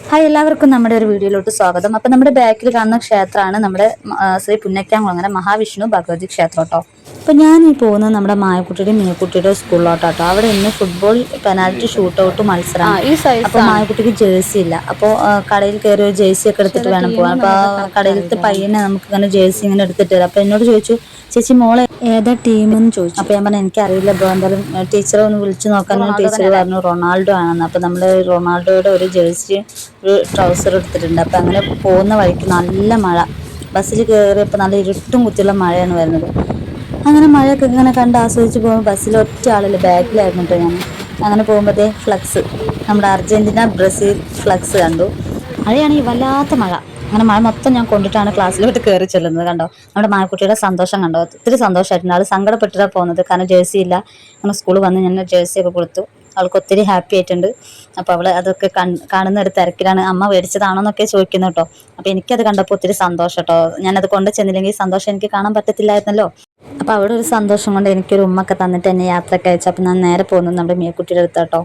Hi, എല്ലാവർക്കും നമ്മുടെ ഒരു വീഡിയോയിലോട്ട് സ്വാഗതം. അപ്പം നമ്മുടെ ബാക്കിൽ കാണുന്ന ക്ഷേത്രമാണ് നമ്മുടെ ശ്രീ പുന്നയ്ക്കാംകുളങ്ങര മഹാവിഷ്ണു ഭഗവതി ക്ഷേത്രം കേട്ടോ. അപ്പം ഞാൻ ഈ പോകുന്നത് നമ്മുടെ മായക്കുട്ടിയുടെയും മീക്കുട്ടിയുടെയും സ്കൂളിലോട്ടോ. അവിടെ ഇന്ന് ഫുട്ബോൾ പെനാൽറ്റി ഷൂട്ടൗട്ട് മത്സരമാണ്. അപ്പോൾ മായക്കുട്ടിക്ക് ജേഴ്സി ഇല്ല. അപ്പോൾ കടയിൽ കയറി ഒരു ജേഴ്സി ഒക്കെ എടുത്തിട്ട് വേണം പോകാൻ. അപ്പോൾ കടയിലത്തെ പയ്യനെ നമുക്ക് ഇങ്ങനെ ജേഴ്സി ഇങ്ങനെ എടുത്തിട്ട് തരാം. അപ്പോൾ എന്നോട് ചോദിച്ചു, ചേച്ചി മോളെ ഏതാ ടീമെന്ന് ചോദിച്ചു. അപ്പോൾ ഞാൻ പറഞ്ഞു എനിക്കറിയില്ല ബ്രോ, എന്തായാലും ടീച്ചറെ ഒന്ന് വിളിച്ച് നോക്കാൻ. ടീച്ചർ പറഞ്ഞു റൊണാൾഡോ ആണെന്ന്. അപ്പോൾ നമ്മൾ റൊണാൾഡോയുടെ ഒരു ജേഴ്സി ഒരു ട്രൗസർ എടുത്തിട്ടുണ്ട്. അപ്പം അങ്ങനെ പോകുന്ന വഴിക്ക് നല്ല മഴ, ബസ്സിൽ കയറിയപ്പോൾ നല്ല ഇരുട്ടും കുത്തിയുള്ള മഴയാണ് വരുന്നത്. അങ്ങനെ മഴയൊക്കെ ഇങ്ങനെ കണ്ട് ആസ്വദിച്ച് പോകുമ്പോൾ ബസ്സിൽ ഒറ്റ ആളില്ല, ബാക്കിലായിരുന്നു കേട്ടോ ഞാൻ. അങ്ങനെ പോകുമ്പോഴത്തേ ഫ്ലക്സ്, നമ്മുടെ അർജൻറ്റീന ബ്രസീൽ ഫ്ലക്സ് കണ്ടു. മഴയാണെങ്കിൽ വല്ലാത്ത മഴ. അങ്ങനെ മഴ മൊത്തം ഞാൻ കൊണ്ടിട്ടാണ് ക്ലാസ്സിലോട്ട് കയറി ചെല്ലുന്നത്. കണ്ടോ നമ്മുടെ മായക്കുട്ടിയുടെ സന്തോഷം കണ്ടോ, ഒത്തിരി സന്തോഷമായിട്ടുണ്ട്. ആൾ സങ്കടപ്പെട്ടിട്ടാണ് പോകുന്നത്, കാരണം ജേഴ്സി ഇല്ല. അങ്ങനെ സ്കൂളിൽ വന്ന് ഞാൻ ജേഴ്സിയൊക്കെ കൊടുത്തു. അവൾക്ക് ഒത്തിരി ഹാപ്പി ആയിട്ടുണ്ട്. അപ്പോൾ അവൾ അതൊക്കെ കാണുന്ന ഒരു തിരക്കിലാണ്. അമ്മ മേടിച്ചതാണോ എന്നൊക്കെ ചോദിക്കുന്നു കേട്ടോ. അപ്പോൾ എനിക്കത് കണ്ടപ്പോൾ ഒത്തിരി സന്തോഷം കേട്ടോ. ഞാനത് കൊണ്ട് ചെന്നില്ലെങ്കിൽ സന്തോഷം എനിക്ക് കാണാൻ പറ്റത്തില്ലായിരുന്നല്ലോ. അപ്പോൾ അവിടെ ഒരു സന്തോഷം കൊണ്ട് എനിക്കൊരു ഉമ്മൊക്കെ തന്നിട്ട് എന്നെ യാത്രയ്ക്ക് അയച്ചു. അപ്പോൾ ഞാൻ നേരെ പോകുന്നത് നമ്മുടെ മീക്കുട്ടിയുടെ അടുത്ത് കേട്ടോ.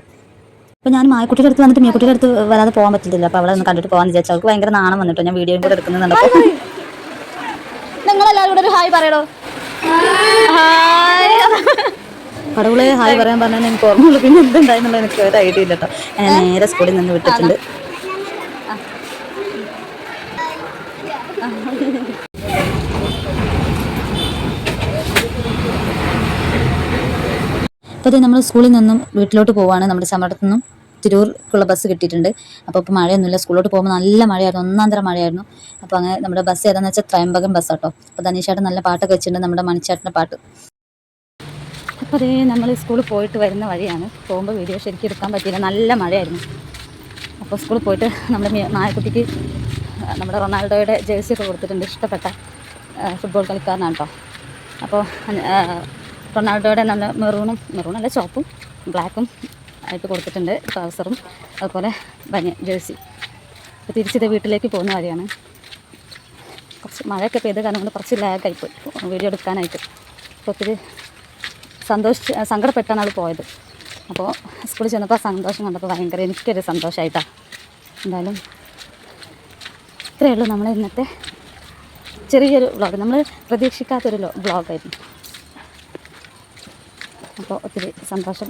അപ്പോൾ ഞാൻ മായക്കുട്ടിയുടെ അടുത്ത് വന്നിട്ട് മീക്കുട്ടിയുടെ അടുത്ത് വരാതെ പോകാൻ പറ്റില്ല. അപ്പോൾ അവളെ ഒന്ന് കണ്ടിട്ട് പോകാൻ വിചാരിച്ചു. അവൾക്ക് ഭയങ്കര നാണം വന്നിട്ടോ. ഞാൻ വീഡിയോയും കൂടെ എടുക്കുന്നുണ്ട്. നിങ്ങളെല്ലാവരും കൂടെ ഒരു ഹായ് പറയണോ? കടവുളെ ഹായ് പറയാൻ പറഞ്ഞാൽ എനിക്ക് ഓർമ്മയുള്ളൂ. പിന്നെ എന്തുണ്ടായിരുന്നുള്ള എനിക്ക് ഒരു ഐഡിയ ഇല്ല കേട്ടോ. ഞാൻ നേരെ സ്കൂളിൽ നിന്ന് വിട്ടിട്ടുണ്ട്. അപ്പോൾ അത് നമ്മൾ സ്കൂളിൽ നിന്നും വീട്ടിലോട്ട് പോവുകയാണ്. നമ്മുടെ ചമടത്തു നിന്നും തിരൂർക്കുള്ള ബസ് കിട്ടിയിട്ടുണ്ട്. അപ്പോൾ ഇപ്പോൾ മഴയൊന്നുമില്ല. സ്കൂളിലോട്ട് പോകുമ്പോൾ നല്ല മഴയായിരുന്നു, ഒന്നാന്തരം മഴയായിരുന്നു. അപ്പോൾ അങ്ങനെ നമ്മുടെ ബസ് ഏതാണെന്ന് വെച്ചാൽ ത്രയംബകം ബസ് കേട്ടോ. അപ്പോൾ ധനീഷേട്ടൻ നല്ല പാട്ടൊക്കെ വെച്ചിട്ടുണ്ട്, നമ്മുടെ മണിച്ചേട്ടൻ്റെ പാട്ട്. അപ്പോൾ അതേ നമ്മൾ സ്കൂളിൽ പോയിട്ട് വരുന്ന വഴിയാണ്. പോകുമ്പോൾ വീഡിയോ ശരിക്കും എടുക്കാൻ പറ്റിയില്ല, നല്ല മഴയായിരുന്നു. അപ്പോൾ സ്കൂളിൽ പോയിട്ട് നമ്മുടെ നായക്കുട്ടിക്ക് നമ്മുടെ റൊണാൾഡോയുടെ ജേഴ്സിയൊക്കെ കൊടുത്തിട്ടുണ്ട്. ഇഷ്ടപ്പെട്ട ഫുട്ബോൾ കളിക്കാരനാണ് കേട്ടോ. അപ്പോൾ റൊണാൾഡോയുടെ നല്ല മെറൂണല്ല ചോപ്പും ബ്ലാക്കും ആയിട്ട് കൊടുത്തിട്ടുണ്ട്. ട്രൗസറും അതുപോലെ ജേഴ്സി. അപ്പോൾ തിരിച്ചിത് വീട്ടിലേക്ക് പോകുന്ന വഴിയാണ്. കുറച്ച് മഴയൊക്കെ പെയ്ത് കാരണം കൊണ്ട് കുറച്ച് ലാഗായിപ്പോയി വീഡിയോ എടുക്കാനായിട്ട്. അപ്പോൾ ഒത്തിരി സങ്കടപ്പെട്ടാണ് അവൾ പോയത്. അപ്പോൾ സ്കൂളിൽ ചെന്നപ്പോൾ സന്തോഷം കണ്ടപ്പോൾ ഭയങ്കര എനിക്കൊരു സന്തോഷമായിട്ടാണ്. എന്തായാലും ഇത്രയേ ഉള്ളൂ നമ്മളെ ഇന്നത്തെ ചെറിയൊരു വ്ളോഗ്. നമ്മൾ പ്രതീക്ഷിക്കാത്തൊരു വ്ളോഗായിരുന്നു. അപ്പോൾ ഒത്തിരി സന്തോഷം.